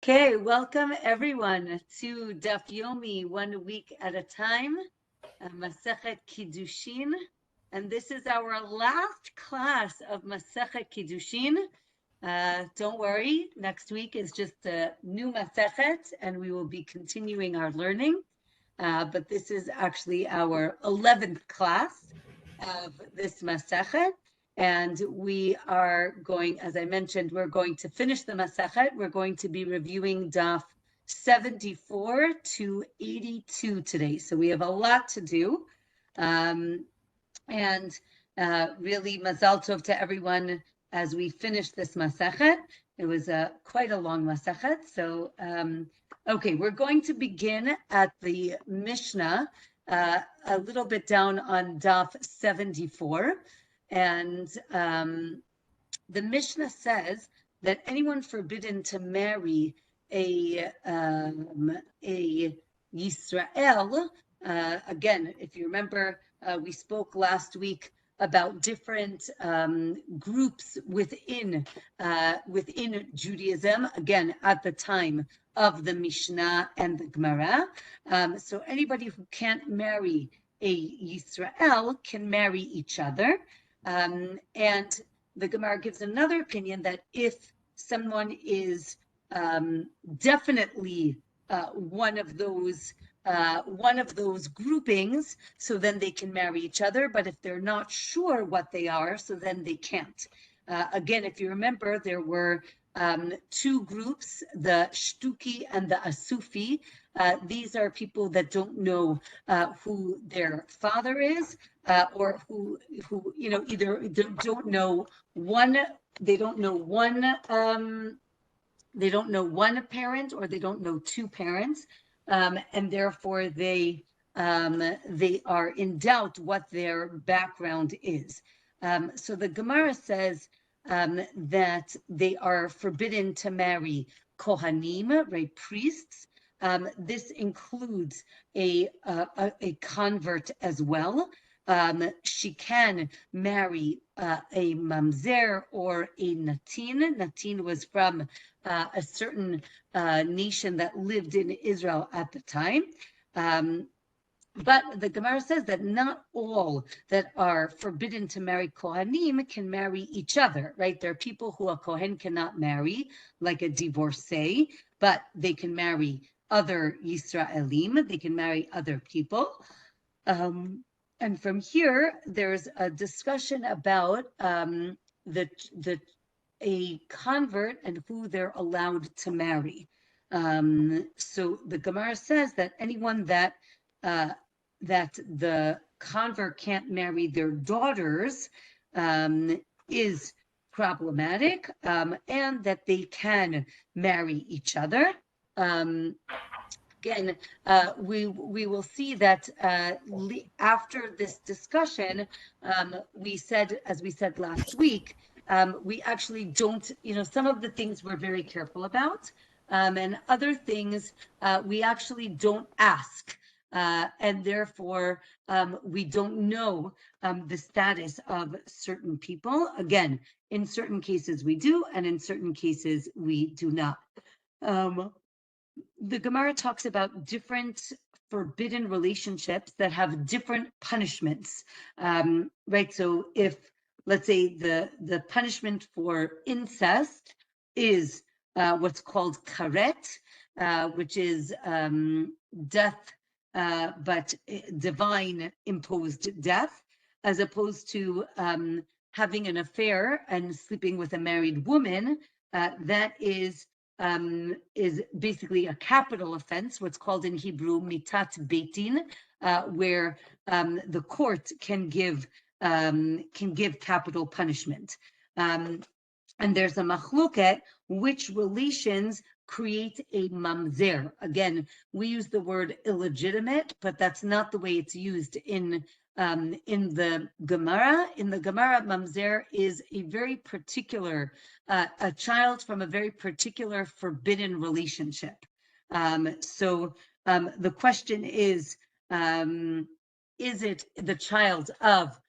Okay, welcome everyone to Daf Yomi, 1 week at a time, Masechet Kiddushin, and this is our last class of Masechet Kiddushin. Don't worry, next week is just a new Masechet, and we will be continuing our learning. But this is actually our 11th class of this Masechet. And we are going, as I mentioned, we're going to finish the Masechet. We're going to be reviewing Daf 74 to 82 today. So we have a lot to do. And really, Mazal Tov to everyone as we finish this Masechet. It was quite a long Masechet. So, okay, we're going to begin at the Mishnah, a little bit down on Daf 74. And the Mishnah says that anyone forbidden to marry a Yisrael, again, if you remember, we spoke last week about different groups within Judaism, again, at the time of the Mishnah and the Gemara. So anybody who can't marry a Yisrael can marry each other. And the Gemara gives another opinion that if someone is definitely one of those groupings, so then they can marry each other. But if they're not sure what they are, so then they can't. Again, if you remember, there were two groups, the Shtuki and the Asufi. These are people that don't know who their father is, or who either don't know one. They don't know one. They don't know one parent, or they don't know two parents, and therefore they are in doubt what their background is. So the Gemara says that they are forbidden to marry Kohanim, right, priests. This includes a convert as well. She can marry a mamzer or a natin. Natin was from a certain nation that lived in Israel at the time. But the Gemara says that not all that are forbidden to marry Kohanim can marry each other, right? There are people who a Cohen cannot marry, like a divorcee, but they can marry other Yisraelim, they can marry other people. And from here, there's a discussion about a convert and who they're allowed to marry. So the Gemara says that anyone that the convert can't marry their daughters is problematic, and that they can marry each other. Again, we will see that after this discussion, we said, as we said last week, we actually don't, some of the things we're very careful about, and other things we actually don't ask. And therefore, we don't know the status of certain people. Again, in certain cases we do, and in certain cases we do not. The Gemara talks about different forbidden relationships that have different punishments, right? So if, let's say, the punishment for incest is what's called karet, which is death, but divine imposed death, as opposed to having an affair and sleeping with a married woman, that is basically a capital offense, what's called in Hebrew mitat beitin, where the court can give capital punishment. And there's a machloket, which relations create a mamzer. Again, we use the word illegitimate, but that's not the way it's used in the Gemara. In the Gemara, mamzer is a very particular, a child from a very particular forbidden relationship. So the question is it the child of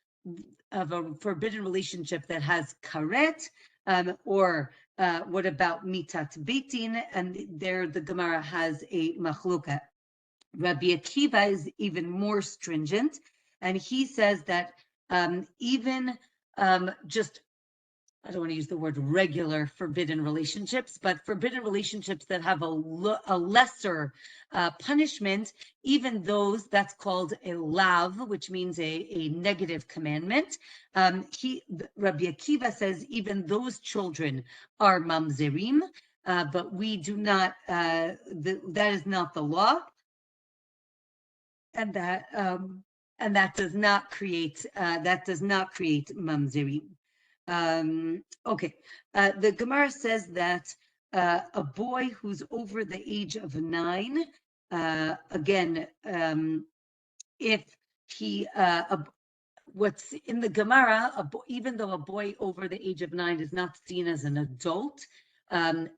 a forbidden relationship that has karet, or what about mitat beitin? And there the Gemara has a machloka. Rabbi Akiva is even more stringent, and he says that even just, I don't want to use the word regular forbidden relationships, but forbidden relationships that have a lesser punishment, even those, that's called a lav, which means a negative commandment. Rabbi Akiva says even those children are mamzerim, but we do not, that is not the law. And that does not create mamzerim. Okay, the Gemara says that a boy who's over the age of 9, again, if he, what's in the Gemara, even though a boy over the age of 9 is not seen as an adult,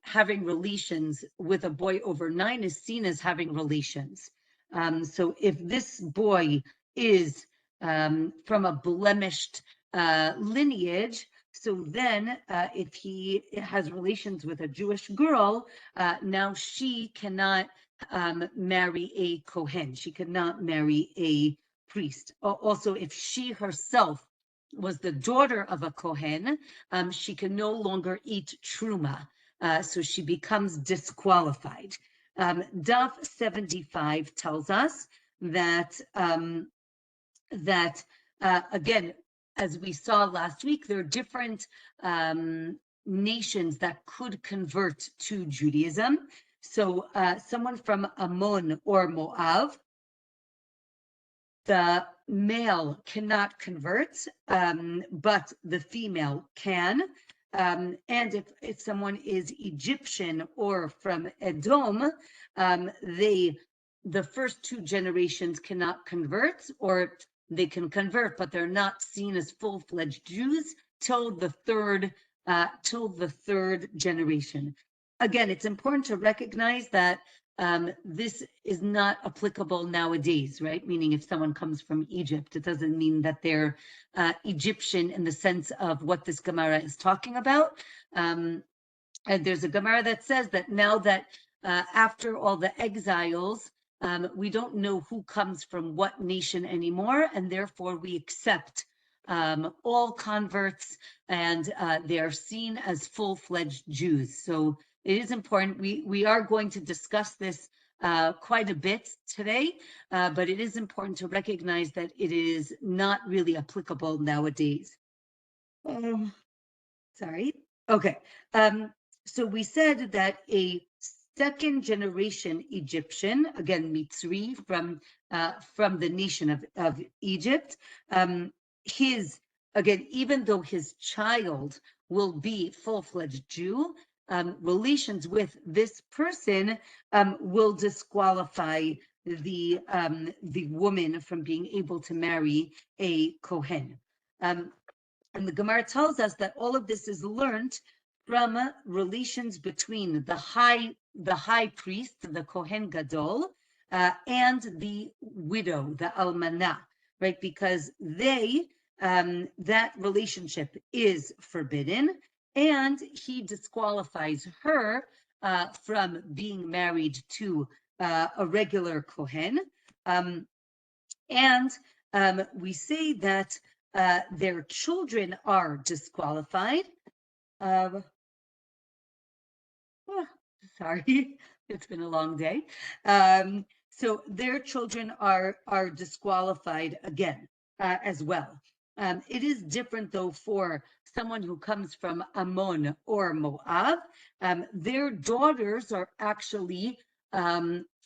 having relations with a boy over 9 is seen as having relations. So if this boy is from a blemished lineage, so then if he has relations with a Jewish girl, now she cannot marry a Cohen. She cannot marry a priest. Also, if she herself was the daughter of a Cohen, she can no longer eat truma, so she becomes disqualified. Daf 75 tells us that again, as we saw last week, there are different nations that could convert to Judaism. So someone from Ammon or Moab, the male cannot convert, but the female can. And if someone is Egyptian or from Edom, the first 2 generations cannot convert, or they can convert, but they're not seen as full-fledged Jews till the third generation. Again, it's important to recognize that this is not applicable nowadays, right? Meaning if someone comes from Egypt, it doesn't mean that they're Egyptian in the sense of what this Gemara is talking about. And there's a Gemara that says that now that after all the exiles, we don't know who comes from what nation anymore, and therefore we accept all converts, and they are seen as full-fledged Jews. So it is important. We are going to discuss this quite a bit today, but it is important to recognize that it is not really applicable nowadays. Sorry. Okay. So we said that a second generation Egyptian, again, Mitzri, from the nation of Egypt, even though his child will be full-fledged Jew, relations with this person will disqualify the woman from being able to marry a Cohen. And the Gemara tells us that all of this is learned from relations between the high priest, the Cohen Gadol, and the widow, the Almanah, right? Because that relationship is forbidden, and he disqualifies her from being married to a regular Cohen. And we say that their children are disqualified. Sorry, it's been a long day. So their children are disqualified again as well. It is different though for someone who comes from Ammon or Moab. Their daughters are actually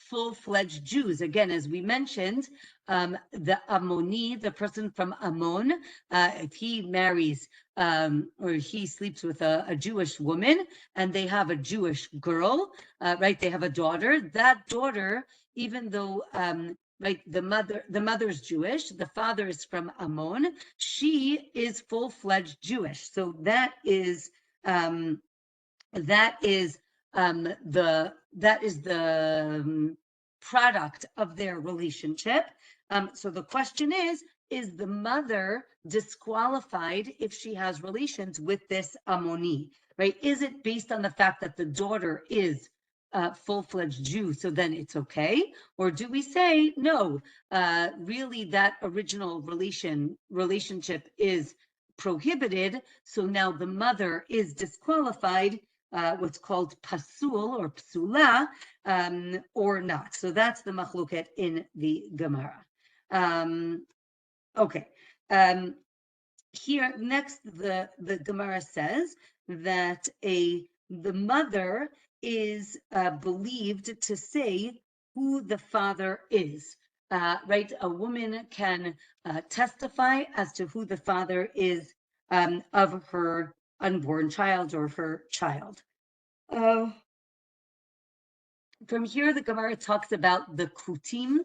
full-fledged Jews. Again, as we mentioned, the Ammoni, the person from Ammon, if he marries or he sleeps with a Jewish woman and they have a Jewish girl, right? They have a daughter. That daughter, even though right, the mother's Jewish, the father is from Ammon, she is full-fledged Jewish. So that is the product of their relationship. So the question is the mother disqualified if she has relations with this Ammoni? right? Is it based on the fact that the daughter is a full-fledged Jew, so then it's okay? Or do we say, no, really that original relationship is prohibited, so now the mother is disqualified, what's called pasul or psula, or not. So that's the machloket in the Gemara. Okay. Here next, the Gemara says that the mother is believed to say who the father is. Right, a woman can testify as to who the father is of her unborn child or her child. From here, the Gemara talks about the Kutim.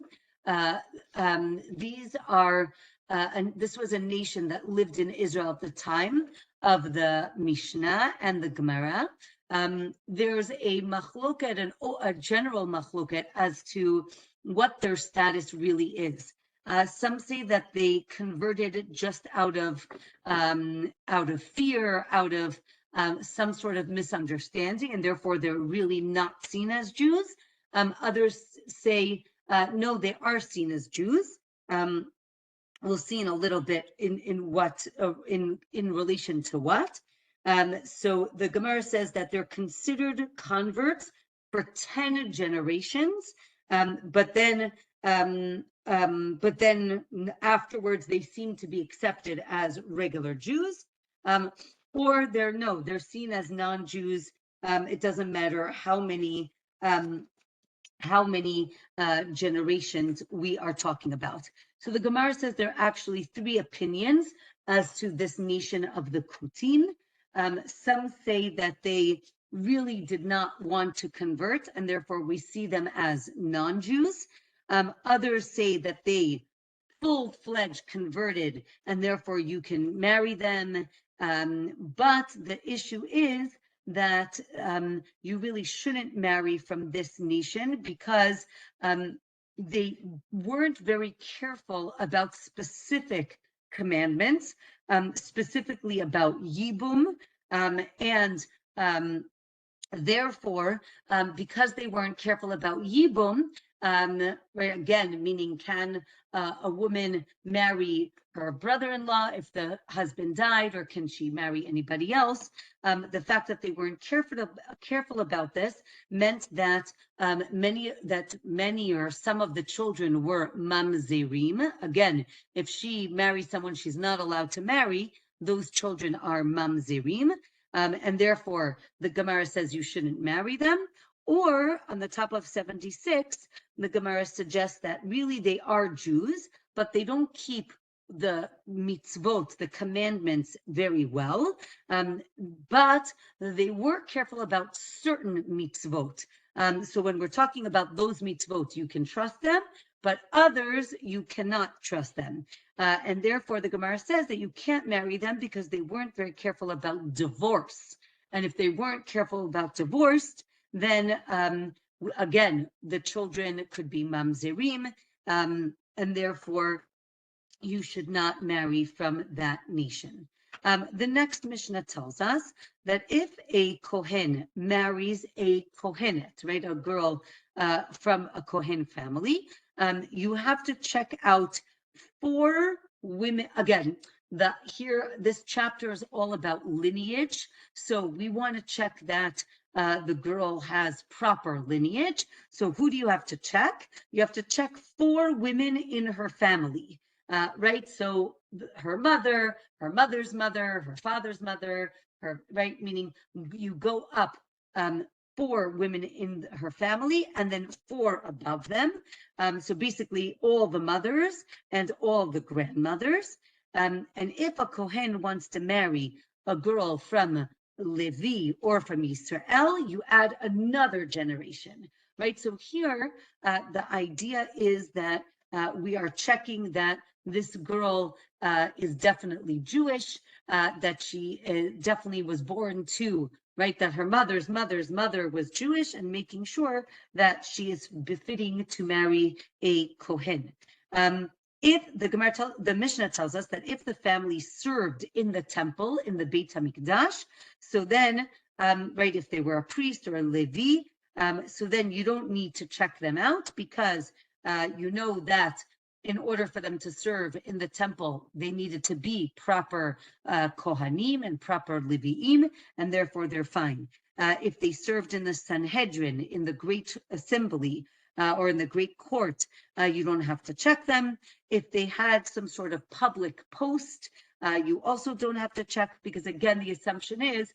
These are, and this was a nation that lived in Israel at the time of the Mishnah and the Gemara. There's a machloket, a general machloket as to what their status really is. Some say that they converted just out of fear, out of some sort of misunderstanding, and therefore they're really not seen as Jews. Others say, no, they are seen as Jews. We'll see in a little bit in what in relation to what. So the Gemara says that they're considered converts for 10 generations, but then afterwards they seem to be accepted as regular Jews. Or they're seen as non-Jews. It doesn't matter how many generations we are talking about. So the Gemara says there are actually 3 opinions as to this nation of the Kutim. Some say that they really did not want to convert, and therefore we see them as non-Jews. Others say that they full-fledged converted, and therefore you can marry them. But the issue is that you really shouldn't marry from this nation because they weren't very careful about specific commandments, specifically about yibum, and therefore, because they weren't careful about yibum, right, again, meaning can a woman marry her brother-in-law if the husband died, or can she marry anybody else? The fact that they weren't careful about this meant that many or some of the children were mamzerim. Again, if she marries someone she's not allowed to marry, those children are mamzerim. And therefore, the Gemara says you shouldn't marry them. Or on the top of 76, the Gemara suggests that really they are Jews, but they don't keep the mitzvot, the commandments, very well. But they were careful about certain mitzvot. So when we're talking about those mitzvot, you can trust them, but others you cannot trust them. And therefore, the Gemara says that you can't marry them because they weren't very careful about divorce. And if they weren't careful about divorce, then again, the children could be mamzerim, and therefore you should not marry from that nation. The next Mishnah tells us that if a Cohen marries a Kohenet, right, a girl from a Cohen family, you have to check out 4 women. Again, this chapter is all about lineage, so we want to check that the girl has proper lineage. So who do you have to check? You have to check 4 women in her family, right? So her mother, her mother's mother, her father's mother, right? Meaning you go up 4 women in her family and then 4 above them. So basically all the mothers and all the grandmothers. And if a Kohen wants to marry a girl from Levi or from Israel, you add another generation, right? So here, the idea is that we are checking that this girl is definitely Jewish, that she definitely was born to, right, that her mother's mother was Jewish, and making sure that she is befitting to marry a Kohen. If the Mishnah tells us that if the family served in the temple, in the Beit HaMikdash, so then right? If they were a priest or a Levi, so then you don't need to check them out because you know that in order for them to serve in the temple, they needed to be proper Kohanim and proper Leviim, and therefore they're fine. If they served in the Sanhedrin, in the great assembly, or in the great court, you don't have to check them. If they had some sort of public post, you also don't have to check because, again, the assumption is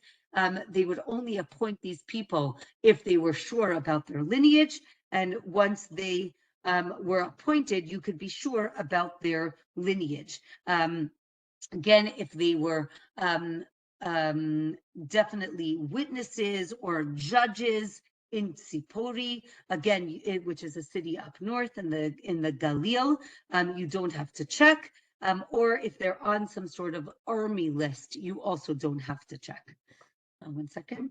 they would only appoint these people if they were sure about their lineage. And once they were appointed, you could be sure about their lineage. Again, if they were definitely witnesses or judges in Tzipori, again, which is a city up north in the Galil, you don't have to check. Or if they're on some sort of army list, you also don't have to check. 1 second.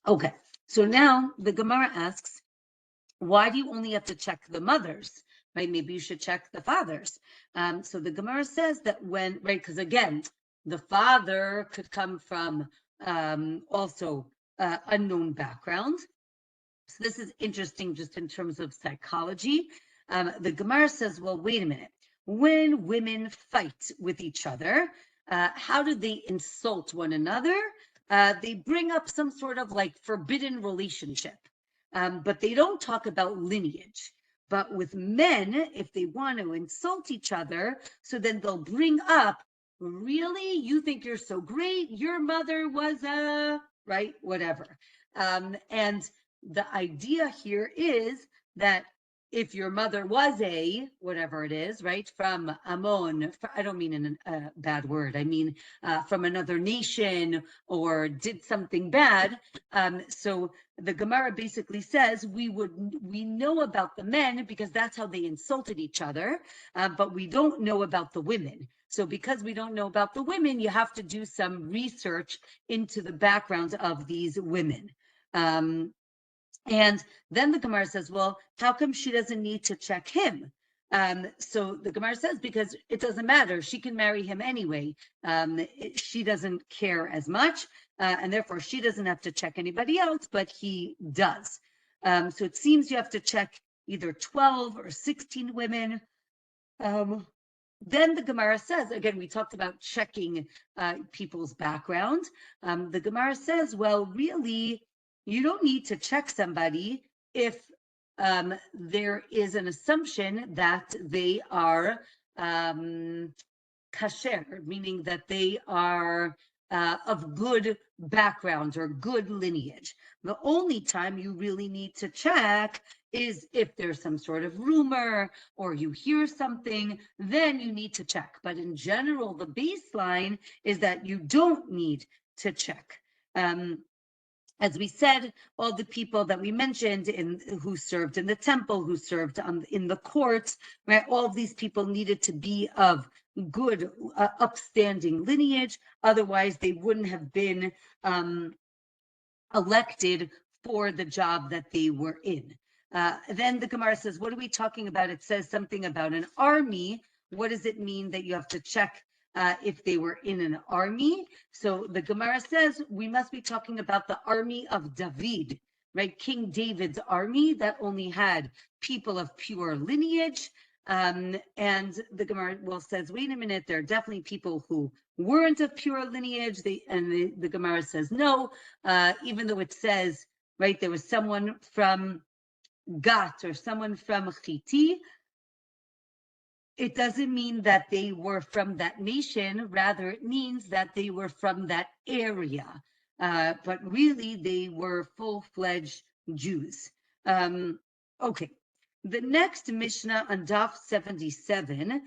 Okay, so now the Gemara asks, why do you only have to check the mothers, right? Maybe you should check the fathers. So the Gemara says that when, right, because again, the father could come from also unknown background. So this is interesting just in terms of psychology. The Gemara says, well, wait a minute. When women fight with each other, how do they insult one another? They bring up some sort of like forbidden relationship, but they don't talk about lineage. But with men, if they want to insult each other, so then they'll bring up, really, you think you're so great? Your mother was a, right, whatever. And the idea here is that if your mother was a, whatever it is, right, from Ammon, I don't mean in a bad word, I mean from another nation or did something bad. So the Gemara basically says we know about the men because that's how they insulted each other, but we don't know about the women. So because we don't know about the women, you have to do some research into the background of these women. And then the Gemara says, well, how come she doesn't need to check him? So the Gemara says, because it doesn't matter. She can marry him anyway. She doesn't care as much, and therefore she doesn't have to check anybody else, but he does. So it seems you have to check either 12 or 16 women. Then the Gemara says, again, we talked about checking people's background. The Gemara says, well, really, you don't need to check somebody if there is an assumption that they are kasher, meaning that they are of good background or good lineage. The only time you really need to check is if there's some sort of rumor or you hear something, then you need to check. But in general, the baseline is that you don't need to check. As we said, all the people that we mentioned who served in the temple, who served in the courts, right? All of these people needed to be of good, upstanding lineage. Otherwise, they wouldn't have been elected for the job that they were in. Then the Gemara says, what are we talking about? It says something about an army. What does it mean that you have to check if they were in an army? So the Gemara says we must be talking about the army of David, right? King David's army that only had people of pure lineage. And the Gemara says, wait a minute, there are definitely people who weren't of pure lineage. The Gemara says no, even though it says, right, there was someone from Gat or someone from Chiti. It doesn't mean that they were from that nation. Rather, it means that they were from that area. But really, they were full-fledged Jews. Okay. The next Mishnah on Daf 77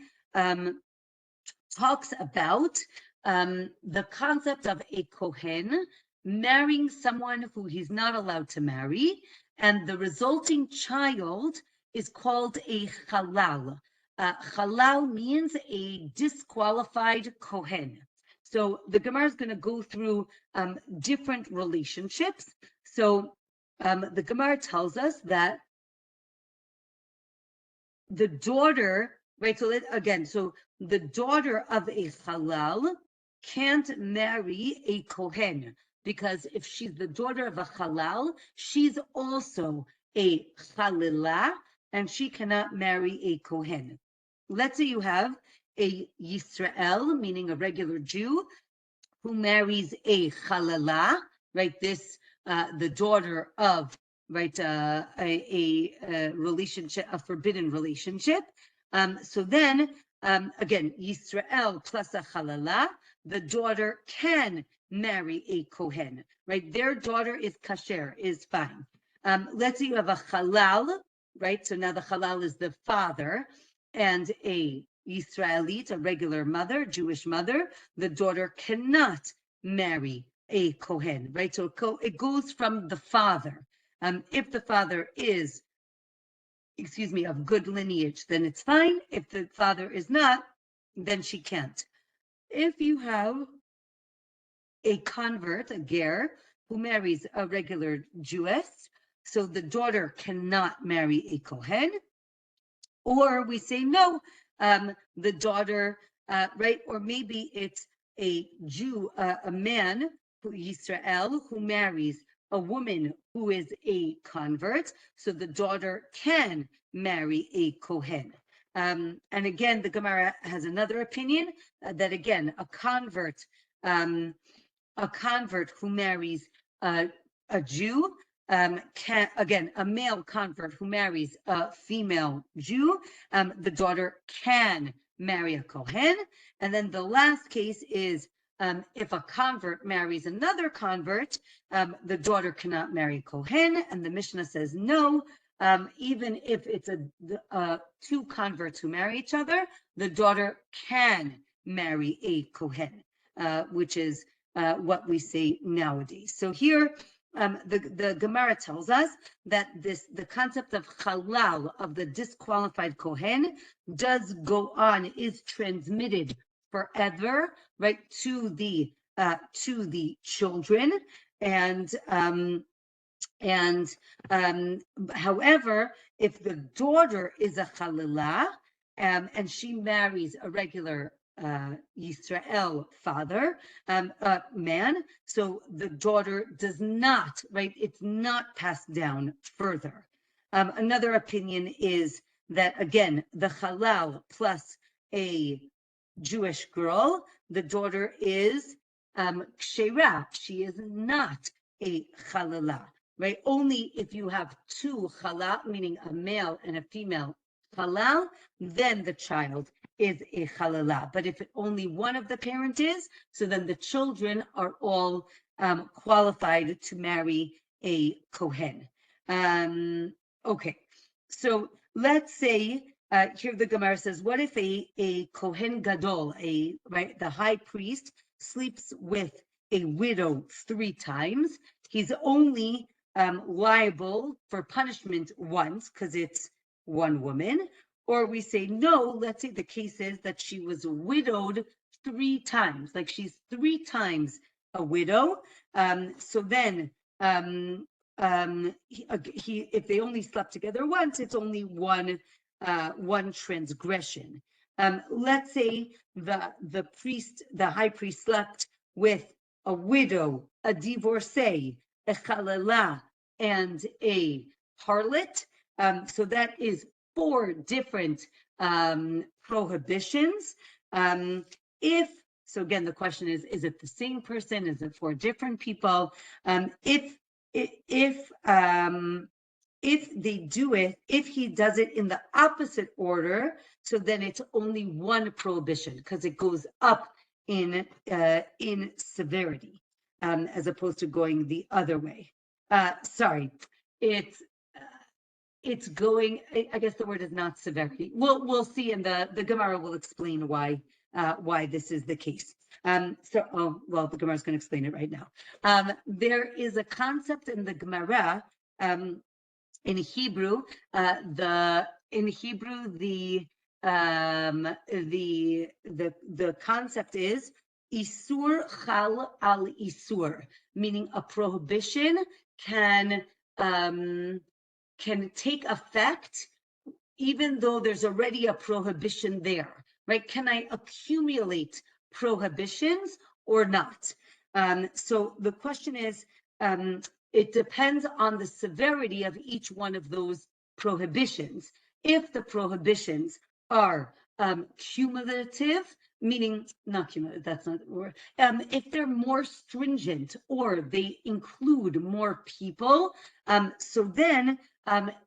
talks about the concept of a Cohen marrying someone who he's not allowed to marry, and the resulting child is called a halal. Halal means a disqualified Cohen. So the Gemara is going to go through different relationships. So the Gemara tells us that the daughter right? So so the daughter of a halal can't marry a Cohen, because if she's the daughter of a halal, she's also a chalilah, and she cannot marry a Cohen. Let's say you have a Yisrael, meaning a regular Jew, who marries a chalalah, right? The daughter of, right, a relationship, a forbidden relationship. So then, again, Yisrael plus a chalalah, the daughter can marry a Cohen, right? Their daughter is kasher, is fine. Let's say you have a halal, right? So now the halal is the father, and a Yisraelit, a regular mother, Jewish mother, the daughter cannot marry a Cohen, right? So it goes from the father. If the father is, of good lineage, then it's fine. If the father is not, then she can't. If you have a convert, a ger, who marries a regular Jewess, so the daughter cannot marry a Cohen, or we say no, the daughter, right? Or maybe it's a Jew, a man, Yisrael, who marries a woman who is a convert, so the daughter can marry a Cohen. And again, the Gemara has another opinion that again, a convert who marries a Jew, again, a male convert who marries a female Jew, the daughter can marry a Cohen. And then the last case is if a convert marries another convert, the daughter cannot marry a Cohen. And the Mishnah says no, even if it's two converts who marry each other, the daughter can marry a Cohen, which is what we say nowadays. So here, the Gemara tells us that the concept of halal, of the disqualified Cohen, does go on, is transmitted forever, right, to the children, and however, if the daughter is a chalilah, and she marries a regular Yisrael father, man, so the daughter does not, right, it's not passed down further. Another opinion is that, again, the halal plus a Jewish girl, the daughter is kshera, she is not a chalalah, right? Only if you have two halal, meaning a male and a female halal, then the child is a chalalah. But if only one of the parent is, so then the children are all qualified to marry a Cohen. Okay, so let's say, here the Gemara says, what if a Cohen Gadol, the high priest, sleeps with a widow 3 times? He's only liable for punishment once, because it's one woman. Or we say, no, let's say the case is that she was widowed 3 times, like she's 3 times a widow. So then, if they only slept together once, it's only one transgression. Let's say the high priest slept with a widow, a divorcee, a chalalah, and a harlot. So that is 4 different prohibitions. So again, the question is it the same person? Is it 4 different people? If he does it in the opposite order, so then it's only 1 prohibition, because it goes up in severity, as opposed to going the other way. Sorry, it's going, I guess the word is not severity. We'll see, and the Gemara will explain why this is the case. The Gemara is going to explain it right now. There is a concept in the Gemara, in Hebrew, the concept is isur chal al isur, meaning a prohibition can take effect even though there's already a prohibition there, right? Can I accumulate prohibitions or not? So the question is, it depends on the severity of each one of those prohibitions. If the prohibitions are cumulative, meaning not cumulative, that's not the word. If they're more stringent or they include more people, so then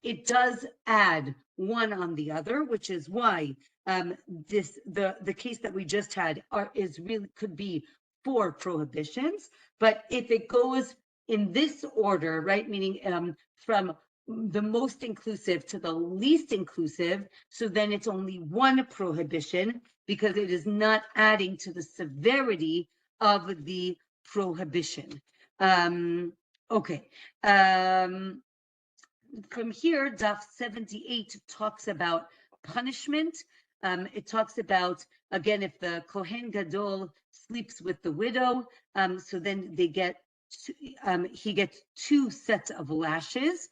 it does add one on the other, which is why the case that we just had is really could be 4 prohibitions. But if it goes in this order, right, meaning from the most inclusive to the least inclusive, so then it's only 1 prohibition because it is not adding to the severity of the prohibition. Okay. From here, Daf 78 talks about punishment. It talks about, again, if the Cohen Gadol sleeps with the widow, so then they get he gets 2 sets of lashes.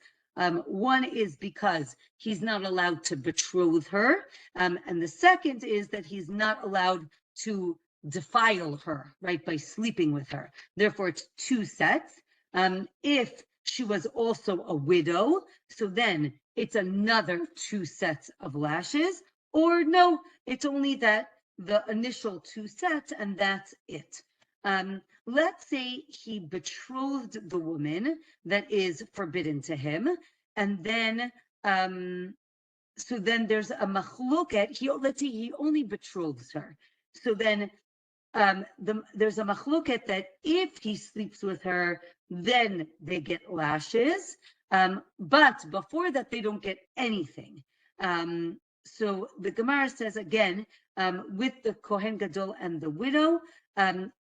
One is because he's not allowed to betroth her, and the second is that he's not allowed to defile her, right, by sleeping with her. Therefore, it's 2 sets. If she was also a widow, so then it's another 2 sets of lashes, or no, it's only that the initial 2 sets and that's it. Let's say he betrothed the woman that is forbidden to him, and then so then there's a machloket. Let's say he only betroths her. So then there's a machloket that if he sleeps with her, then they get lashes, but before that they don't get anything. So the Gemara says again, with the Kohen Gadol and the widow,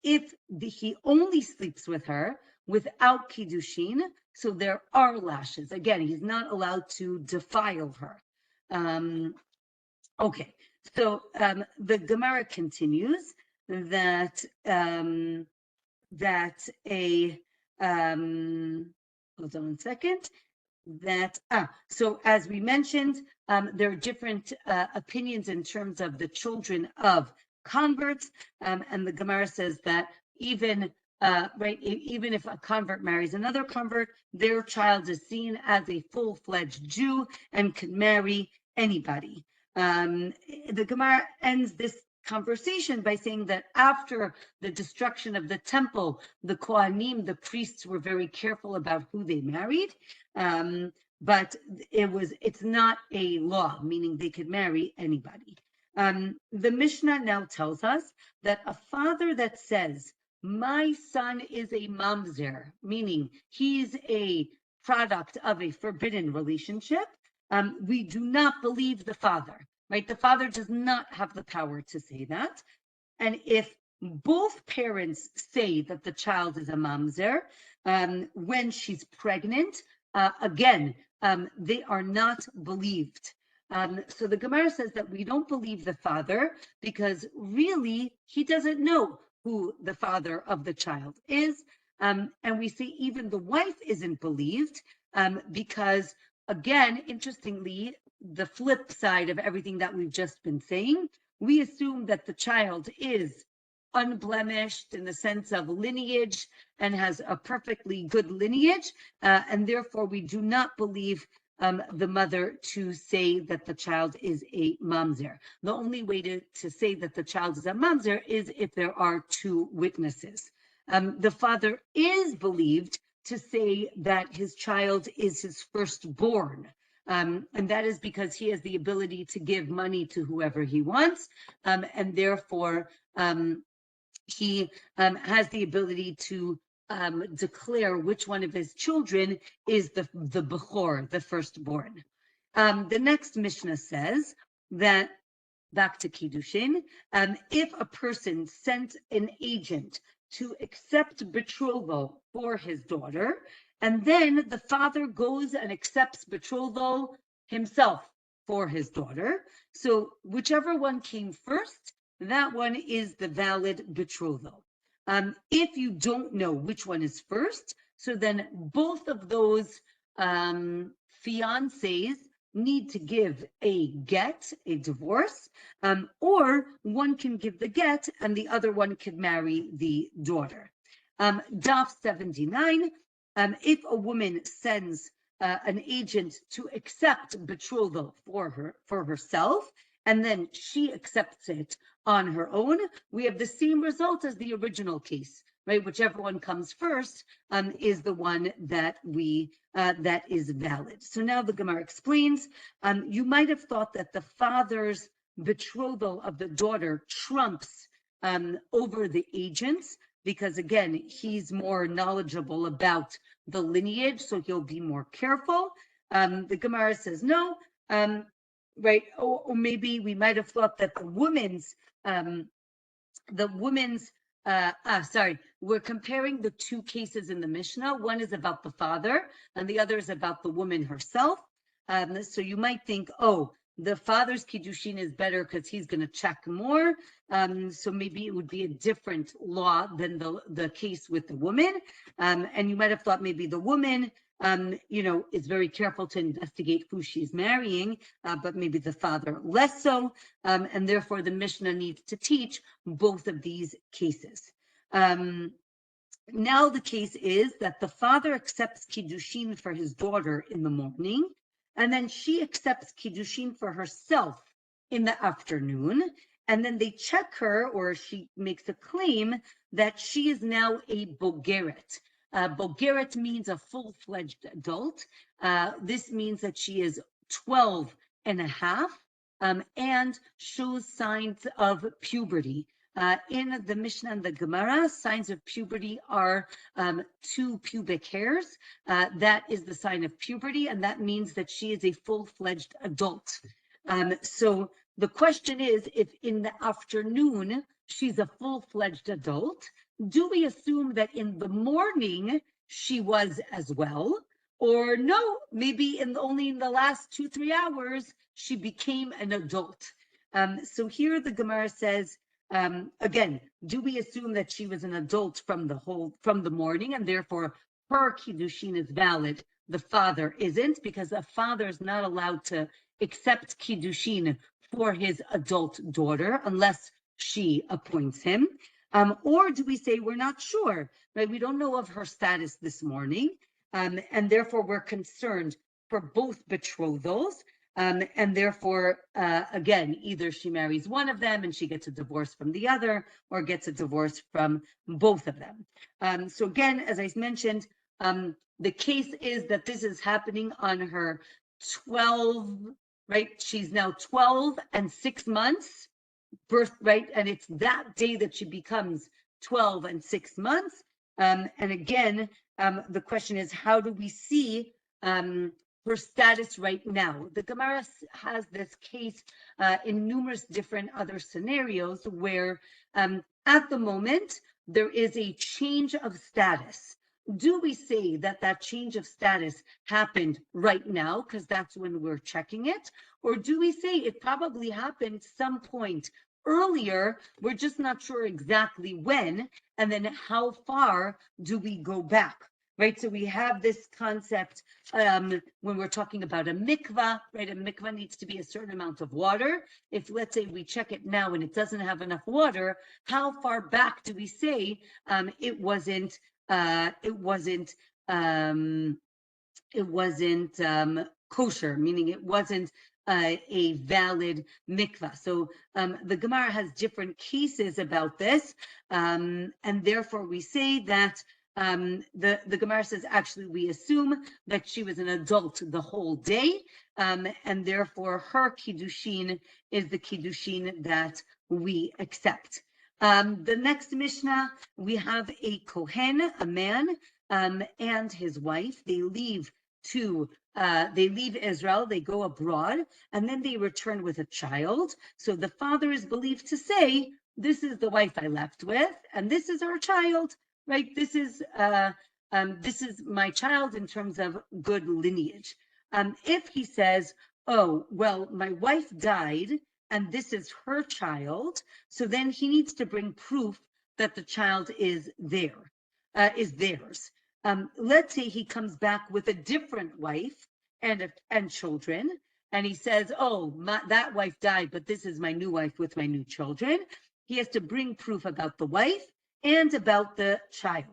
if he only sleeps with her without Kiddushin, so there are lashes. Again, he's not allowed to defile her. Okay, so the Gemara continues that hold on one second. So as we mentioned, there are different opinions in terms of the children of converts, and the Gemara says that even even if a convert marries another convert, their child is seen as a full-fledged Jew and can marry anybody. The Gemara ends this conversation by saying that after the destruction of the temple, the Kohanim, the priests, were very careful about who they married, but it's not a law, meaning they could marry anybody. The Mishnah now tells us that a father that says, my son is a mamzer, meaning he's a product of a forbidden relationship, we do not believe the father, right? The father does not have the power to say that. And if both parents say that the child is a mamzer, when she's pregnant, again, they are not believed. So the Gemara says that we don't believe the father because really he doesn't know who the father of the child is. And we see even the wife isn't believed because, again, interestingly, the flip side of everything that we've just been saying, we assume that the child is unblemished in the sense of lineage and has a perfectly good lineage, and therefore we do not believe the mother to say that the child is a mamzer. The only way to say that the child is a mamzer is if there are 2 witnesses. The father is believed to say that his child is his firstborn. And that is because he has the ability to give money to whoever he wants, and therefore he has the ability to declare which one of his children is the Bechor, the firstborn. The next Mishnah says that, back to Kiddushin, if a person sent an agent to accept betrothal for his daughter, and then the father goes and accepts betrothal himself for his daughter, so whichever one came first, that one is the valid betrothal. If you don't know which one is first, so then both of those fiancés need to give a get, a divorce, or one can give the get and the other one could marry the daughter. Daf 79, if a woman sends an agent to accept betrothal for herself, and then she accepts it on her own, we have the same result as the original case, right? Whichever one comes first is the one that that is valid. So now the Gemara explains, you might have thought that the father's betrothal of the daughter trumps over the agent's, because again, he's more knowledgeable about the lineage, so he'll be more careful. The Gemara says no, right? Or maybe we might have thought that the woman's, we're comparing the two cases in the Mishnah. One is about the father, and the other is about the woman herself. So you might think, oh, the father's Kiddushin is better because he's going to check more. So maybe it would be a different law than the case with the woman. And you might have thought maybe the woman, is very careful to investigate who she's marrying, but maybe the father less so. And therefore the Mishnah needs to teach both of these cases. Now the case is that the father accepts Kiddushin for his daughter in the morning, and then she accepts Kiddushin for herself in the afternoon, and then they check her, or she makes a claim that she is now a bogeret. Bogeret means a full-fledged adult. This means that she is 12 and a half and shows signs of puberty. In the Mishnah and the Gemara, signs of puberty are 2 pubic hairs. That is the sign of puberty, and that means that she is a full-fledged adult. So the question is, if in the afternoon she's a full-fledged adult, do we assume that in the morning she was as well? Or no, maybe only in the last 2-3 hours she became an adult. So here the Gemara says, again, do we assume that she was an adult from the morning, and therefore her Kiddushin is valid, the father isn't, because the father is not allowed to accept Kiddushin for his adult daughter unless she appoints him? Or do we say we're not sure, right? We don't know of her status this morning, and therefore we're concerned for both betrothals. And therefore, again, either she marries one of them and she gets a divorce from the other, or gets a divorce from both of them. So again, as I mentioned, the case is that this is happening on her 12, right? She's now 12 and 6 months birth, right? And it's that day that she becomes 12 and 6 months. And again, the question is, how do we see her status right now? The Gemara has this case in numerous different other scenarios where at the moment there is a change of status. Do we say that that change of status happened right now because that's when we're checking it? Or do we say it probably happened some point earlier, we're just not sure exactly when, and then how far do we go back? Right, so we have this concept when we're talking about a mikvah, right? A mikvah needs to be a certain amount of water. If, let's say, we check it now and it doesn't have enough water, how far back do we say it wasn't kosher, meaning it wasn't a valid mikvah? So the Gemara has different cases about this, and therefore we say that the Gemara says, actually, we assume that she was an adult the whole day, and therefore her Kiddushin is the Kiddushin that we accept. The next Mishnah, we have a Cohen, a man, and his wife. They leave Israel, they go abroad, and then they return with a child. So the father is believed to say, this is the wife I left with, and this is our child. Right, this is my child in terms of good lineage. If he says, oh, well, my wife died and this is her child, so then he needs to bring proof that the child is theirs. Let's say he comes back with a different wife and children, and he says, oh, that wife died, but this is my new wife with my new children, he has to bring proof about the wife and about the child.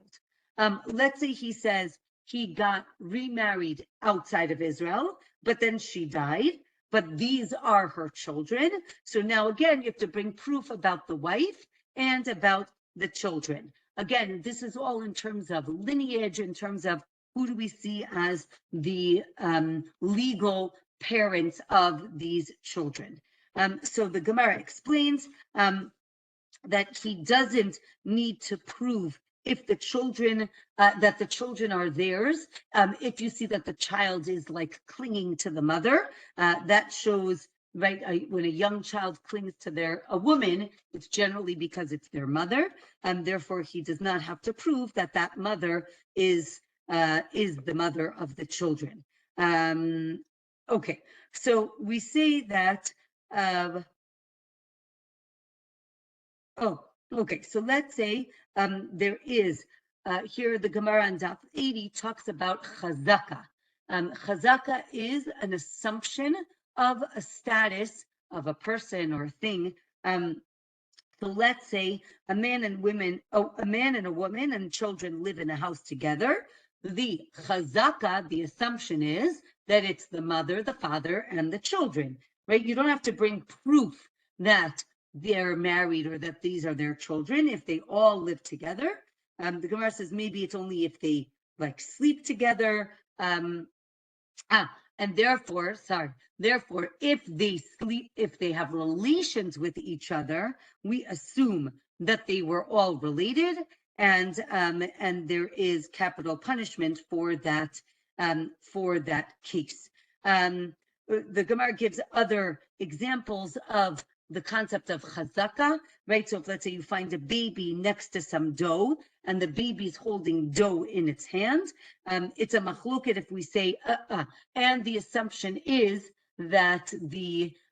Let's say he says he got remarried outside of Israel, but then she died, but these are her children. So now again, you have to bring proof about the wife and about the children. Again, this is all in terms of lineage, in terms of who do we see as the legal parents of these children. So the Gemara explains that he doesn't need to prove if the children, that the children are theirs. If you see that the child is like clinging to the mother, that shows, right, when a young child clings to a woman, it's generally because it's their mother, and therefore he does not have to prove that that mother is the mother of the children. Okay, so we say that, oh, okay. So let's say there is, here the Gemara on Daf 80 talks about chazaka. Chazaka is an assumption of a status of a person or a thing. So let's say a man and a woman and children live in a house together. The chazaka, the assumption is that it's the mother, the father, and the children, right? You don't have to bring proof that they're married or that these are their children if they all live together. The Gemara says maybe it's only if they like sleep together. And therefore, if they have relations with each other, we assume that they were all related, and there is capital punishment for that case. The Gemara gives other examples of the concept of chazaka, right? So if let's say you find a baby next to some dough and the baby's holding dough in its hand, it's a machloket if we say, and the assumption is that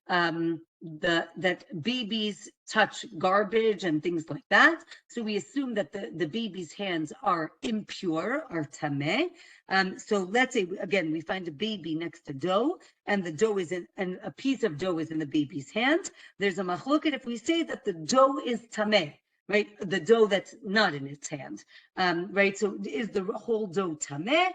that babies touch garbage and things like that. So we assume that the baby's hands are impure, are tameh. So let's say, again, we find a baby next to dough, and the dough and a piece of dough is in the baby's hand. There's a machloket if we say that the dough is tameh, right? The dough that's not in its hand, right? So is the whole dough tameh?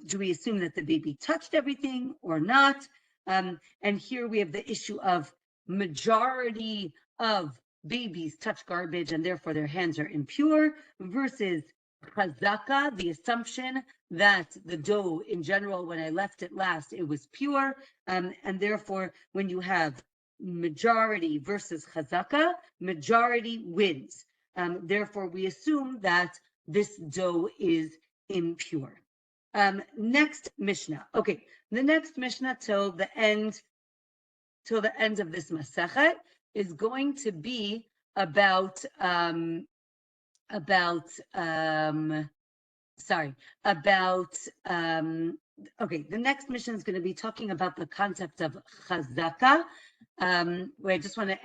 Do we assume that the baby touched everything or not? And here we have the issue of majority of babies touch garbage and therefore their hands are impure versus chazaka, the assumption that the dough in general, when I left it last, it was pure. And therefore, when you have majority versus chazaka, majority wins. Therefore, we assume that this dough is impure. Next Mishnah. Okay, the next Mishnah till the end of this Masechet is going to be about okay, the next Mishnah is going to be talking about the concept of chazaka, where I just want to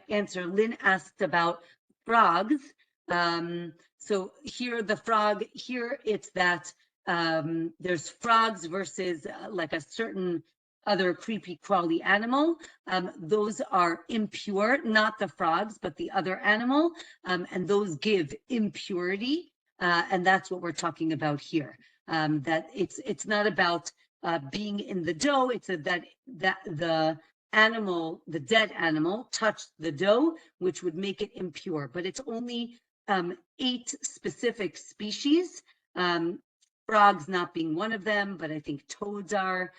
answer. Lynn asked about frogs. So here it's that there's frogs versus like a certain other creepy crawly animal. Those are impure, not the frogs, but the other animal, and those give impurity, and that's what we're talking about here. That it's not about being in the dough, it's that the animal, the dead animal, touched the dough, which would make it impure, but it's only 8 specific species, frogs not being one of them, but I think toads are.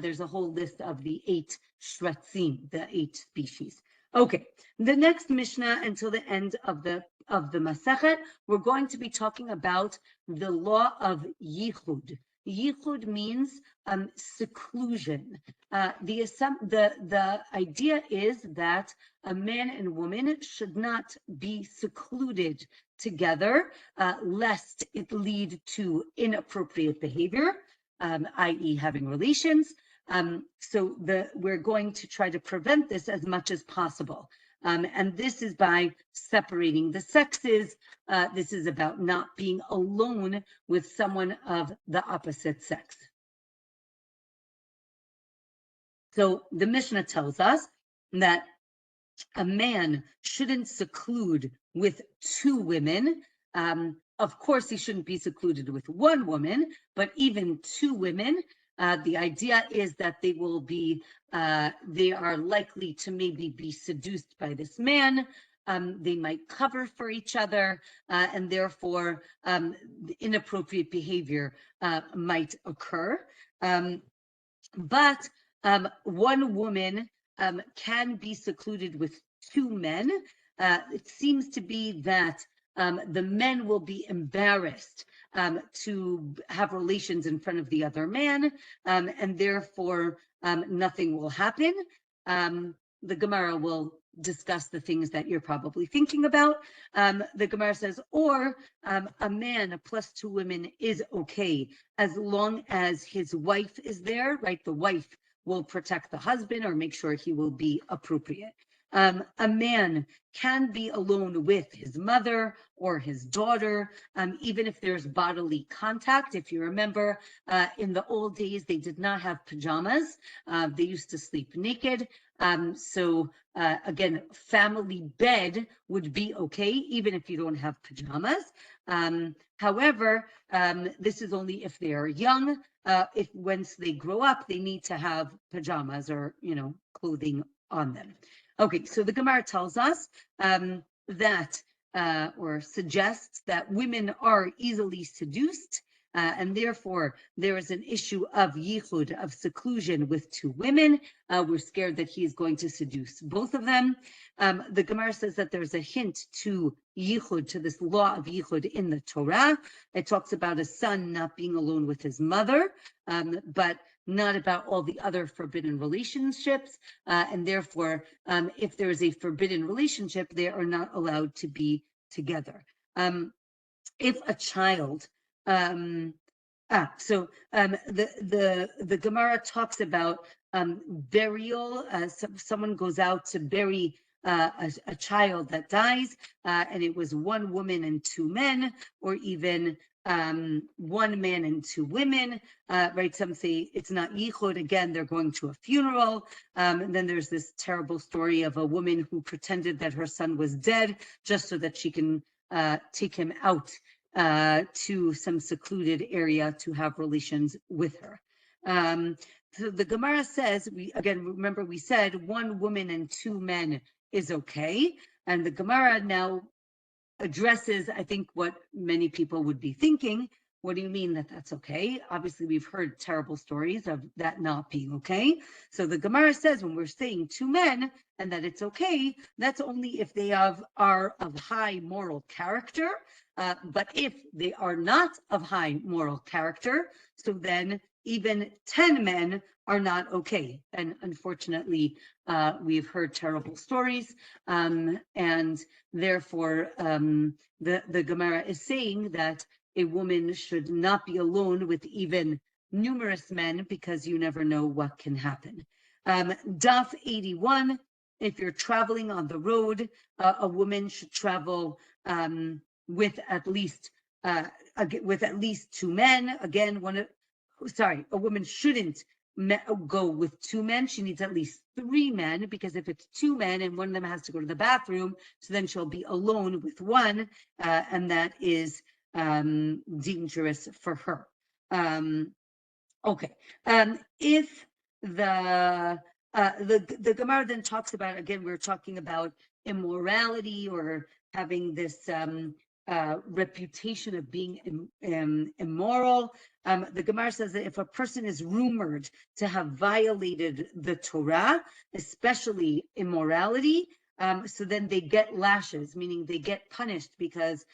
There's a whole list of the 8 shretzim, the 8 species. Okay, the next Mishnah until the end of the Masechet, we're going to be talking about the law of yichud. Yichud means seclusion. The idea is that a man and woman should not be secluded together, lest it lead to inappropriate behavior, i.e. having relations. So we're going to try to prevent this as much as possible. And this is by separating the sexes. This is about not being alone with someone of the opposite sex. So the Mishnah tells us that a man shouldn't seclude with two women. Of course, he shouldn't be secluded with one woman, but even two women. The idea is that they will be, they are likely to maybe be seduced by this man. They might cover for each other, and therefore inappropriate behavior might occur. But one woman can be secluded with two men. It seems to be that the men will be embarrassed to have relations in front of the other man, and therefore nothing will happen. The Gemara will discuss the things that you're probably thinking about. The Gemara says, or a man plus two women is okay as long as his wife is there, right? The wife will protect the husband or make sure he will be appropriate. A man can be alone with his mother or his daughter, even if there's bodily contact. If you remember, in the old days, they did not have pajamas. They used to sleep naked. So again, family bed would be okay, even if you don't have pajamas. However, this is only if they are young. If once they grow up, they need to have pajamas or, clothing on them. Okay, so the Gemara tells us that, or suggests that women are easily seduced, and therefore there is an issue of yichud, of seclusion with two women. We're scared that he is going to seduce both of them. The Gemara says that there's a hint to yichud, to this law of yichud in the Torah. It talks about a son not being alone with his mother, but not about all the other forbidden relationships. And therefore, if there is a forbidden relationship, they are not allowed to be together. If a child, the Gemara talks about burial. Someone goes out to bury a child that dies, and it was one woman and two men, or even one man and two women, right? Some say it's not yichud. Again, they're going to a funeral. And then there's this terrible story of a woman who pretended that her son was dead just so that she can take him out to some secluded area to have relations with her. So the Gemara says, remember we said one woman and two men is okay. And the Gemara now addresses, I think, what many people would be thinking. What do you mean that that's okay? Obviously, we've heard terrible stories of that not being okay. So the Gemara says when we're saying two men and that it's okay, that's only if they are of high moral character. But if they are not of high moral character, so then even 10 men are not okay. And unfortunately, we've heard terrible stories. And therefore, the Gemara is saying that a woman should not be alone with even numerous men because you never know what can happen. Daf 81, if you're traveling on the road, a woman should travel with at least two men. Again, a woman shouldn't go with two men. She needs at least three men, because if it's two men and one of them has to go to the bathroom, so then she'll be alone with one, and that is dangerous for her. Okay. If the Gemara then talks about, again, we're talking about immorality or having this reputation of being immoral. The Gemara says that if a person is rumored to have violated the Torah, especially immorality, so then they get lashes, meaning they get punished because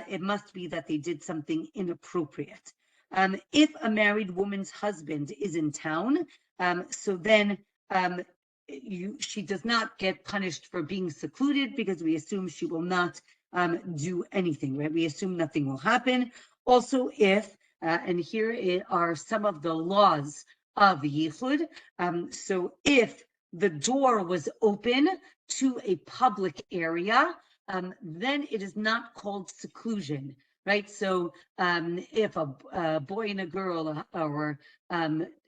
it must be that they did something inappropriate. If a married woman's husband is in town, so then she does not get punished for being secluded, because we assume she will not do anything, right? We assume nothing will happen. Also, if, and here are some of the laws of yichud. So if the door was open to a public area, then it is not called seclusion, right? So if a boy and a girl, or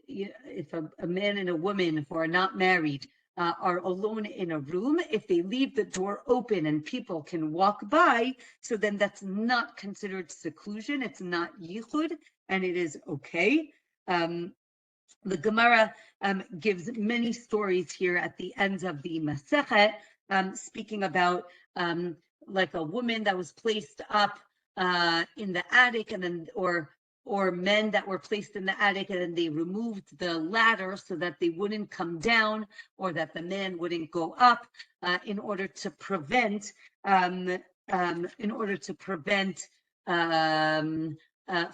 if a man and a woman who are not married are alone in a room, if they leave the door open and people can walk by, so then that's not considered seclusion. It's not yichud, and it is okay. The Gemara gives many stories here at the end of the Masechet, speaking about like a woman that was placed up in the attic, and then or men that were placed in the attic, and then they removed the ladder so that they wouldn't come down, or that the man wouldn't go up, in order to prevent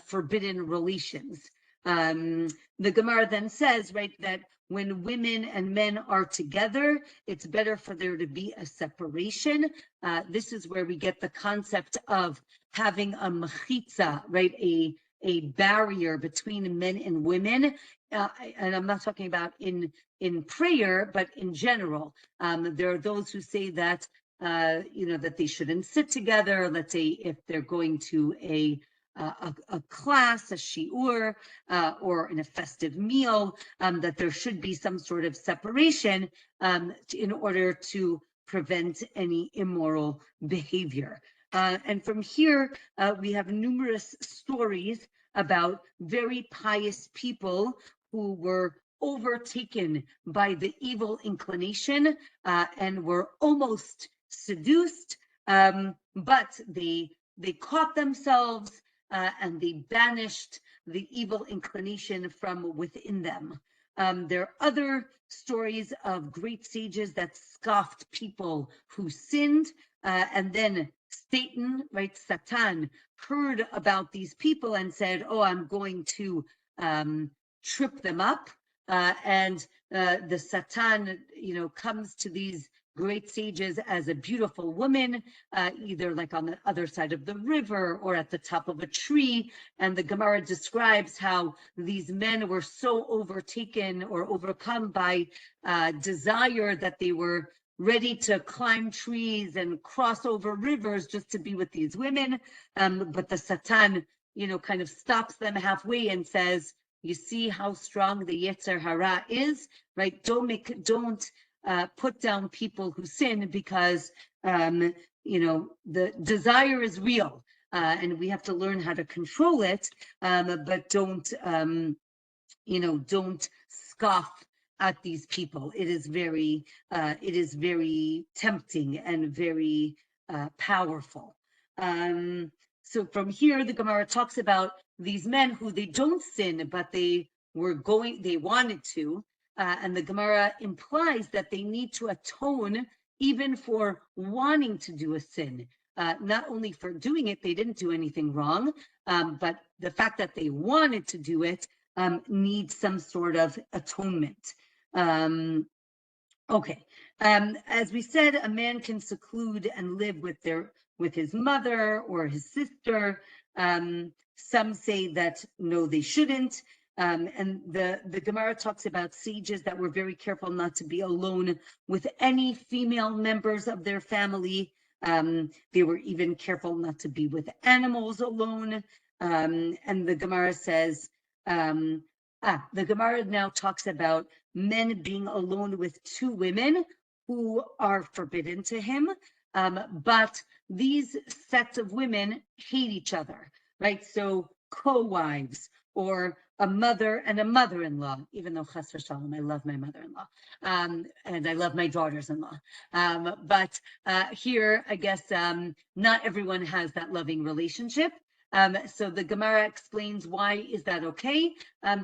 forbidden relations. The Gemara then says, right, that when women and men are together, it's better for there to be a separation. This is where we get the concept of having a mechitza, right, a barrier between men and women. And I'm not talking about in prayer, but in general. There are those who say that, that they shouldn't sit together. Let's say if they're going to a class, a shiur, or in a festive meal, that there should be some sort of separation in order to prevent any immoral behavior. And from here, we have numerous stories about very pious people who were overtaken by the evil inclination and were almost seduced, but they caught themselves and they banished the evil inclination from within them. There are other stories of great sages that scoffed people who sinned, and then Satan, right, Satan, heard about these people and said, oh, I'm going to trip them up. And the Satan, comes to these great sages as a beautiful woman, either like on the other side of the river or at the top of a tree. And the Gemara describes how these men were so overtaken or overcome by desire that they were ready to climb trees and cross over rivers just to be with these women. But the Satan, kind of stops them halfway and says, you see how strong the Yetzer Hara is, right? Don't put down people who sin, because the desire is real, and we have to learn how to control it. But don't scoff at these people. It is very tempting and very powerful. So from here, the Gemara talks about these men who they don't sin, but they wanted to. And the Gemara implies that they need to atone even for wanting to do a sin. Not only for doing it, they didn't do anything wrong, but the fact that they wanted to do it needs some sort of atonement. Okay. As we said, a man can seclude and live with his mother or his sister. Some say that no, they shouldn't. And the Gemara talks about sages that were very careful not to be alone with any female members of their family. They were even careful not to be with animals alone. And the Gemara says, the Gemara now talks about men being alone with two women who are forbidden to him. But these sets of women hate each other, right? So co-wives, or a mother and a mother-in-law, even though chas v'shalom, I love my mother-in-law, and I love my daughters-in-law. But here, I guess, not everyone has that loving relationship. So the Gemara explains why is that okay?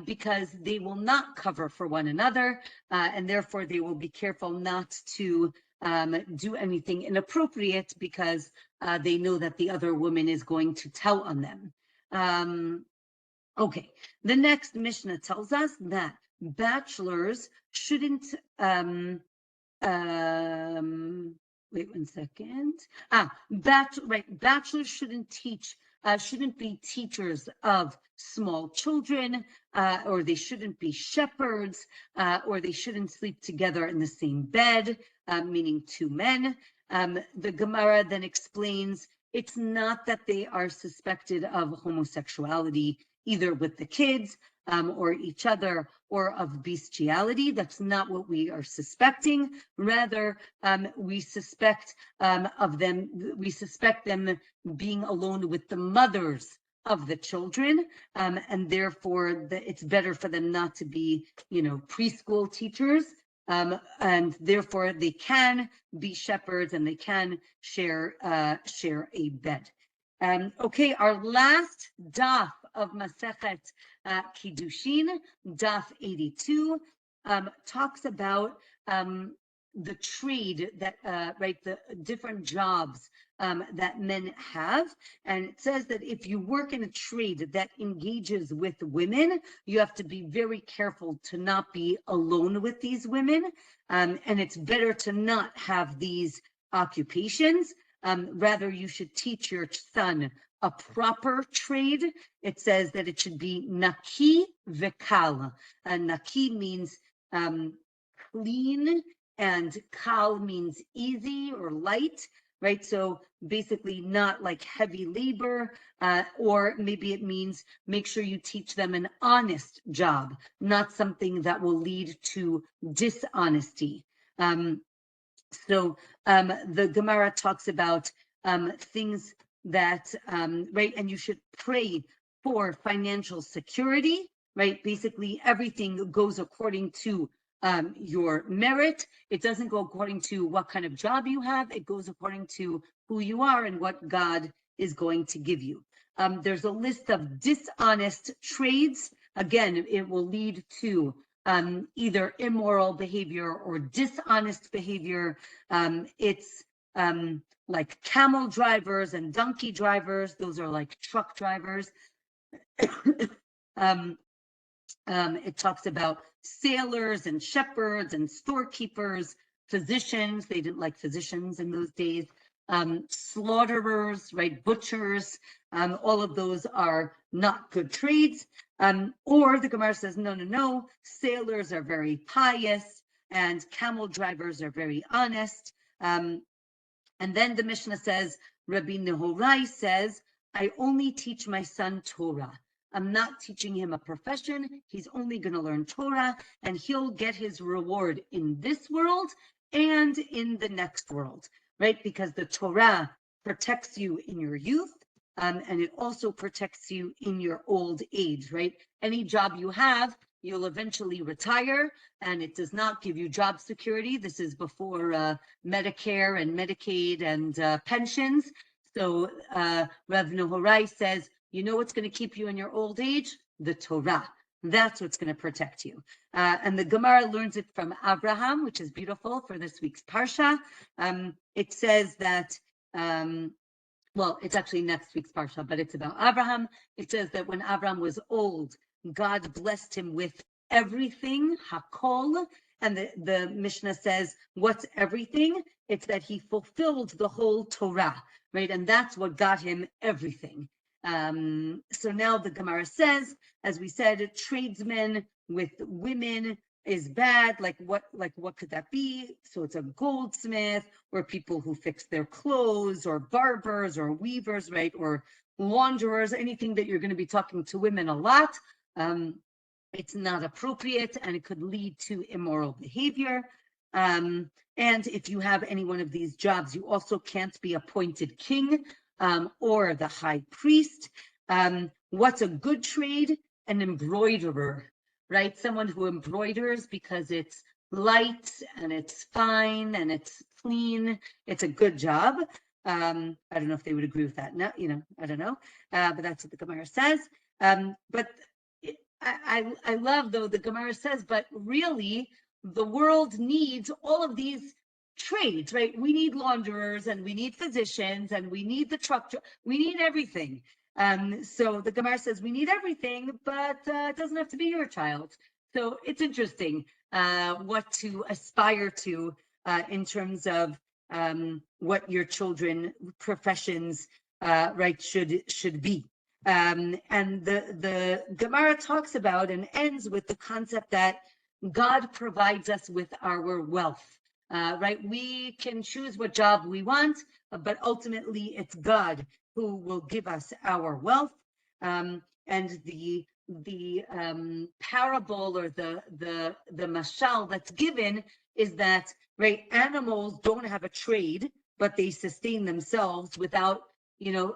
Because they will not cover for one another, and therefore they will be careful not to do anything inappropriate, because they know that the other woman is going to tell on them. Okay, the next Mishnah tells us that bachelors shouldn't, wait 1 second. Bachelors shouldn't be teachers of small children, or they shouldn't be shepherds, or they shouldn't sleep together in the same bed, meaning two men. The Gemara then explains it's not that they are suspected of homosexuality, either with the kids or each other, or of bestiality. That's not what we are suspecting. Rather, we suspect we suspect them being alone with the mothers of the children, and therefore it's better for them not to be, preschool teachers, and therefore they can be shepherds and they can share a bed. Okay, our last daf of Masechet Kiddushin, daf 82, talks about the trade that, the different jobs that men have. And it says that if you work in a trade that engages with women, you have to be very careful to not be alone with these women. And it's better to not have these occupations. Rather, you should teach your son a proper trade. It says that it should be naki vekal. Naki means clean, and kal means easy or light, right? So basically not like heavy labor, or maybe it means make sure you teach them an honest job, not something that will lead to dishonesty. So the Gemara talks about things that, right, and you should pray for financial security, right? Basically, everything goes according to your merit. It doesn't go according to what kind of job you have. It goes according to who you are and what God is going to give you. There's a list of dishonest trades. Again, it will lead to either immoral behavior or dishonest behavior. It's like camel drivers and donkey drivers. Those are like truck drivers. It talks about sailors and shepherds and storekeepers, physicians. They didn't like physicians in those days. Slaughterers, right? Butchers. All of those are not good trades. Or the Gemara says, no. Sailors are very pious and camel drivers are very honest. And then the Mishnah says, Rabbi Nehorai says, I only teach my son Torah. I'm not teaching him a profession. He's only going to learn Torah, and he'll get his reward in this world and in the next world, right? Because the Torah protects you in your youth, and it also protects you in your old age, right? Any job you have, you'll eventually retire, and it does not give you job security. This is before Medicare and Medicaid and pensions. So Rav Nehorai says, you know what's going to keep you in your old age? The Torah. That's what's going to protect you. And the Gemara learns it from Abraham, which is beautiful for this week's Parsha. It says that, well, it's actually next week's Parsha, but it's about Abraham. It says that when Abraham was old, God blessed him with everything, hakol. And the Mishnah says, what's everything? It's that he fulfilled the whole Torah, right? And that's what got him everything. So now the Gemara says, as we said, tradesmen with women is bad. Like what could that be? So it's a goldsmith, or people who fix their clothes, or barbers, or weavers, right? Or launderers, anything that you're going to be talking to women a lot. It's not appropriate, and it could lead to immoral behavior. And if you have any one of these jobs, you also can't be appointed king or the high priest. What's a good trade? An embroiderer, right? Someone who embroiders because it's light and it's fine and it's clean. It's a good job. I don't know if they would agree with that. No, I don't know. But that's what the Gemara says. But I love, though, the Gemara says, but really the world needs all of these trades, right? We need launderers, and we need physicians, and we need the truck. We need everything. So the Gemara says we need everything, but it doesn't have to be your child. So it's interesting what to aspire to in terms of what your children professions, right, should be. And the Gemara talks about and ends with the concept that God provides us with our wealth. Right? We can choose what job we want, but ultimately it's God who will give us our wealth. And and the parable or the mashal that's given is that, right, animals don't have a trade, but they sustain themselves without,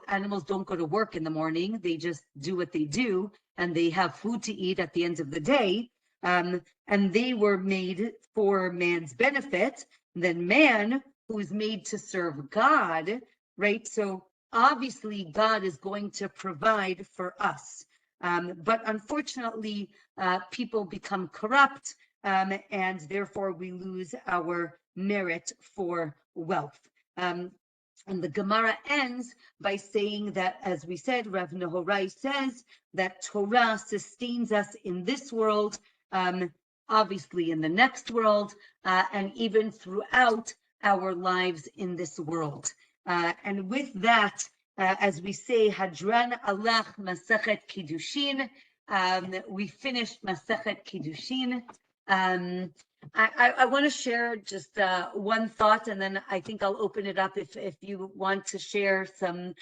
animals don't go to work in the morning. They just do what they do, and they have food to eat at the end of the day. And they were made for man's benefit. Then man, who is made to serve God, right? So obviously God is going to provide for us. But unfortunately, people become corrupt, and therefore we lose our merit for wealth. And the Gemara ends by saying that, as we said, Rav Nehorai says that Torah sustains us in this world, obviously in the next world, and even throughout our lives in this world. And with that, as we say, Hadran Alach Masechet Kiddushin, we finished Masechet Kiddushin. I want to share just one thought, and then I think I'll open it up if you want to share some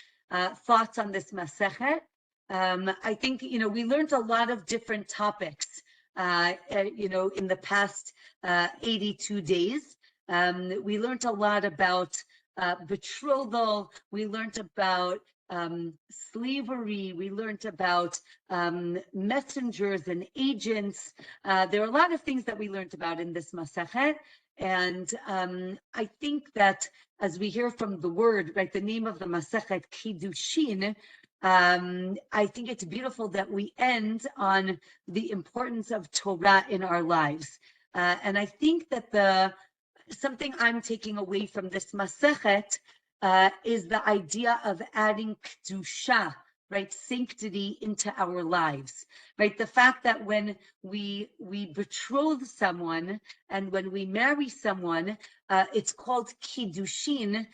thoughts on this Masechet. I think, we learned a lot of different topics, in the past 82 days. We learned a lot about betrothal. We learned about slavery. We learned about messengers and agents. There are a lot of things that we learned about in this Masechet. And I think that as we hear from the word, right, the name of the Masechet Kiddushin, I think it's beautiful that we end on the importance of Torah in our lives. And I think that something I'm taking away from this Masechet is the idea of adding Kedusha, right, sanctity into our lives, right? The fact that when we betroth someone and when we marry someone, it's called Kiddushin.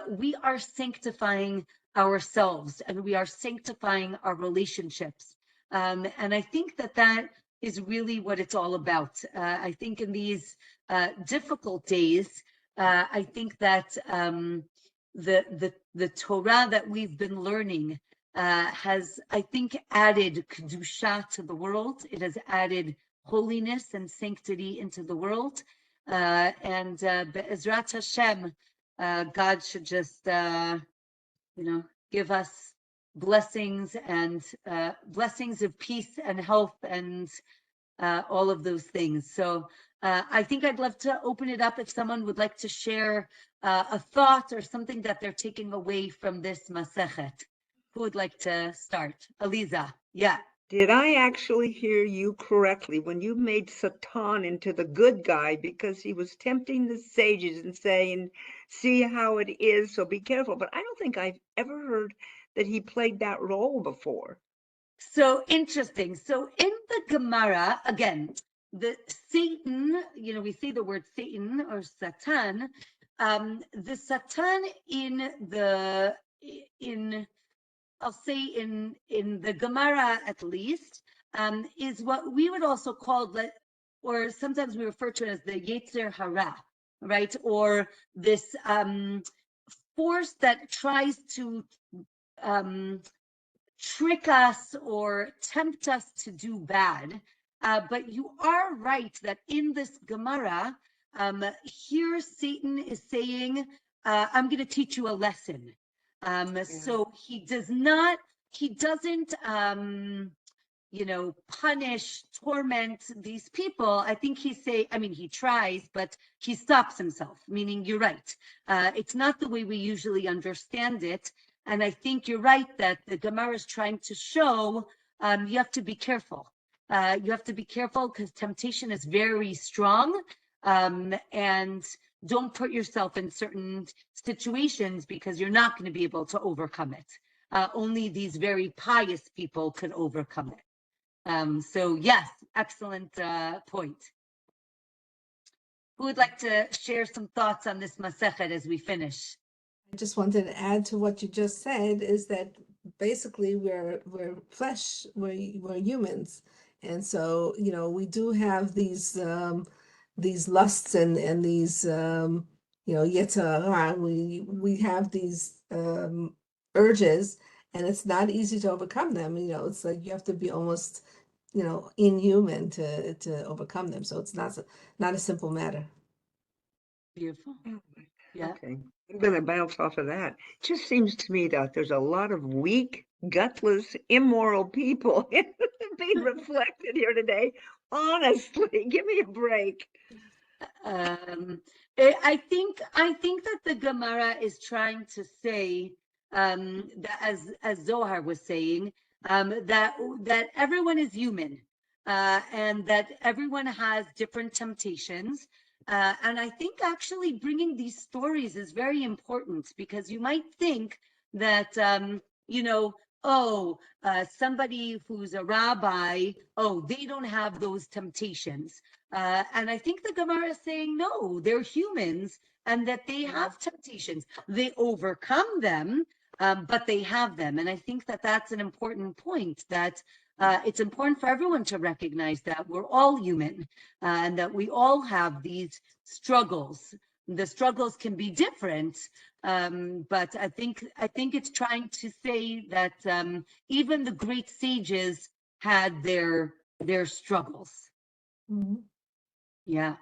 We are sanctifying ourselves and we are sanctifying our relationships. And I think that is really what it's all about. I think in these difficult days, I think that the Torah that we've been learning has, I think, added Kedusha to the world. It has added holiness and sanctity into the world. And Be'ezrat Hashem, God should just, give us blessings and blessings of peace and health and all of those things. So I think I'd love to open it up if someone would like to share a thought or something that they're taking away from this Masechet. Who would like to start? Aliza, yeah. Did I actually hear you correctly when you made Satan into the good guy because he was tempting the sages and saying, see how it is, so be careful. But I don't think I've ever heard that he played that role before. So interesting. So in the Gemara, again, the Satan, we say the word Satan or Satan, the Satan I'll say in the Gemara at least, is what we would also call or sometimes we refer to it as the Yetzer Hara, right? Or this force that tries to trick us or tempt us to do bad. But you are right that in this Gemara, here Satan is saying, I'm going to teach you a lesson. So he doesn't, punish, torment these people. I think he tries, but he stops himself, meaning you're right. It's not the way we usually understand it. And I think you're right that the Gemara is trying to show you have to be careful. You have to be careful because temptation is very strong, and don't put yourself in certain situations because you're not going to be able to overcome it. Only these very pious people can overcome it. So yes, excellent point. Who would like to share some thoughts on this Masechet as we finish? I just wanted to add to what you just said is that basically we're flesh, we're humans, and so we do have these lusts and these yetzer hara. We have these urges, and it's not easy to overcome them. You know, it's like you have to be almost, you know, inhuman to overcome them. So it's not a simple matter. Beautiful. Oh, Yeah. okay. I'm going to bounce off of that. Just seems to me that there's a lot of weak, gutless, immoral people being reflected here today. Honestly, give me a break. Um, I think that the Gemara is trying to say that as Zohar was saying that everyone is human and that everyone has different temptations. And I think actually bringing these stories is very important because you might think that you know, oh, somebody who's a rabbi, oh, they don't have those temptations. And I think the Gemara is saying, no, they're humans and that they have temptations. They overcome them, but they have them. And I think that that's an important point, that it's important for everyone to recognize that we're all human and that we all have these struggles. The struggles can be different, but I think it's trying to say that even the great sages had their struggles. Mhm. Yeah.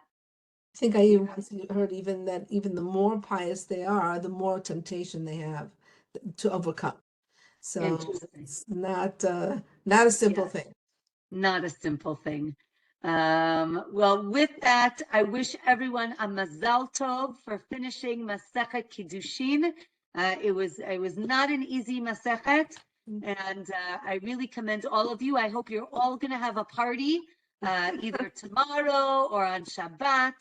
I think I even once heard even that even the more pious they are, the more temptation they have to overcome. So Interesting. it's not a simple Yes, thing. not a simple thing. Well, with that, I wish everyone a Mazal Tov for finishing Masechet Kiddushin. It was not an easy Masechet, and I really commend all of you. I hope you're all going to have a party either tomorrow or on Shabbat.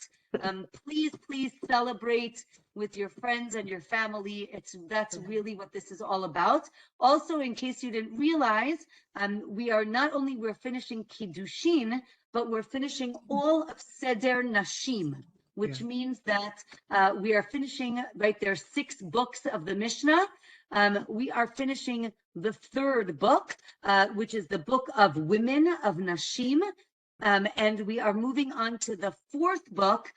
Please celebrate with your friends and your family. That's really what this is all about. Also, in case you didn't realize, we're finishing Kiddushin, but we're finishing all of Seder Nashim, which means that we are finishing, right, there are 6 books of the Mishnah. We are finishing the 3rd book, which is the book of women of Nashim. And we are moving on to the 4th book,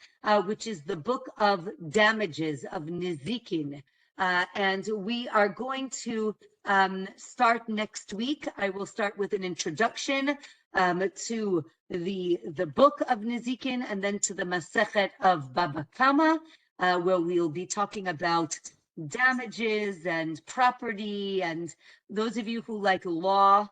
which is the book of damages, of Nizikin. And we are going to start next week. I will start with an introduction to the book of Nizikin and then to the Masechet of Baba Kama, where we'll be talking about damages and property. And those of you who like law,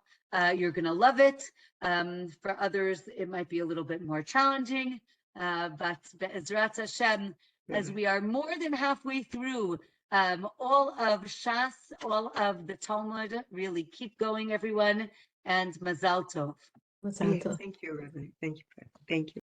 you're going to love it. For others, it might be a little bit more challenging. But Be'ezrat Hashem, as we are more than halfway through all of Shas, all of the Talmud, really keep going, everyone, and Mazal Tov. What's that? Thank you, Rabbi. Thank you. Thank you.